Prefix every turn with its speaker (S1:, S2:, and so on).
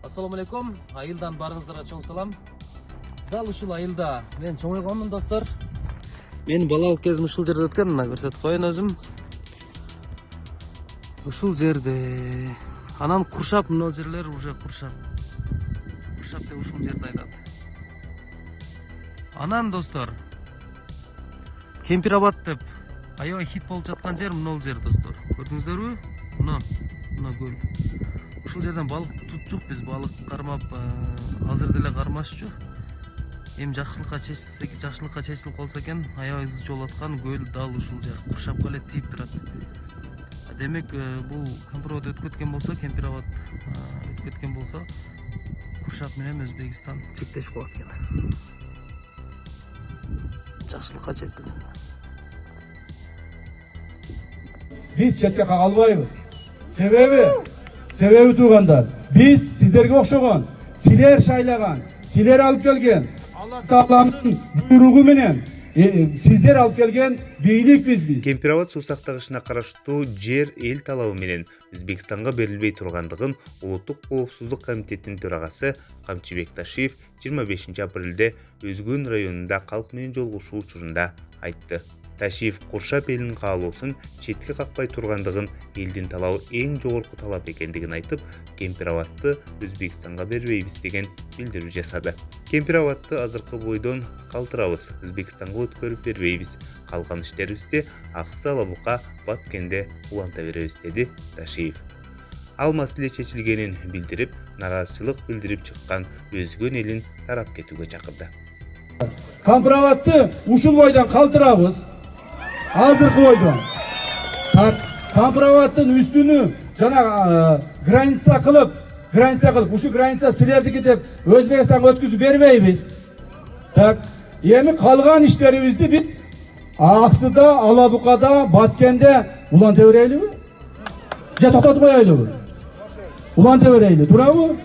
S1: Assalamu alaikum. Айылдан барыңыздарга чоң салам. Дал ушул айылда мен чоңойгонмун достор. Менин балалык кезим ушул жерде өткөн, мына көрсөтүп коеюн өзүм. Ушул жерде. Анан куршап, мына жерлер уже куршап. Куршап деп ушул жерде айтат. Анан достор, Кемпирабад деп аябай хит болуп жаткан жер мына жер достор. Көрдүңүздөрбү? Мына көл. Ушул жерден балык тутчук, биз балык кармап, азыр деле кармашчу. Эми жакшылыкка чечилип калса экен, аябай ызы жолуп аткан көл дал ушул жер куршапка эле тийип турат. Демек, бул Компровод өтүп кеткен болсо, Кемпирабад өтүп кеткен болсо, Куршап менен Өзбекстан чектешип калат экен. Жакшылыкка чечилсин.
S2: Biz четке калбайбыз. Себеби туугандар, биз сиздерге окшогон, силер шайлаган, силер алып келген, Алла Тааланын буйругу менен сиздер алып келген бийликпиз биз.
S3: Кемпирабад суу сактагычына караштуу жер эл талабы менен Өзбекстанга берилбей тургандыгын Улуттук коопсуздук комитетинин төрагасы Камчыбек Ташиев 25 апрелде Өзгөн районунда калк менен жолугушуу учурунда айтты. Ташиев Куршап элинин каалоосун четке какпай тургандыгын, элдин талабы эң жогорку талап экендигин айтып, Кемпирабадты Өзбекстанга бербейбиз деген билдирүү жасады. Кемпирабадты азыркы бойдон калтырабыз, Өзбекстанга өткөрүп бербейбиз. Калган иштерибизди Аксы Алабука Баткенде уланта беребиз, деди Ташиев. Ал маселе чечилгенин билдирип, нараазычылык билдирип чыккан Өзгөн элин тарап кетүүгө чакырды.
S2: Компроводты ушул бойдон калтырабыз. Азыркы бойдон. Компроводтун үстүнү жана граница кылып, ушу граница силердики деп Өзбекстанга өткүзүп бербейбиз. Эми калган иштерибизди биз Аксыда, Алабукада, Баткенде уланта берелиби? Же токтотуп коелубу? Уланта берели, туурабы?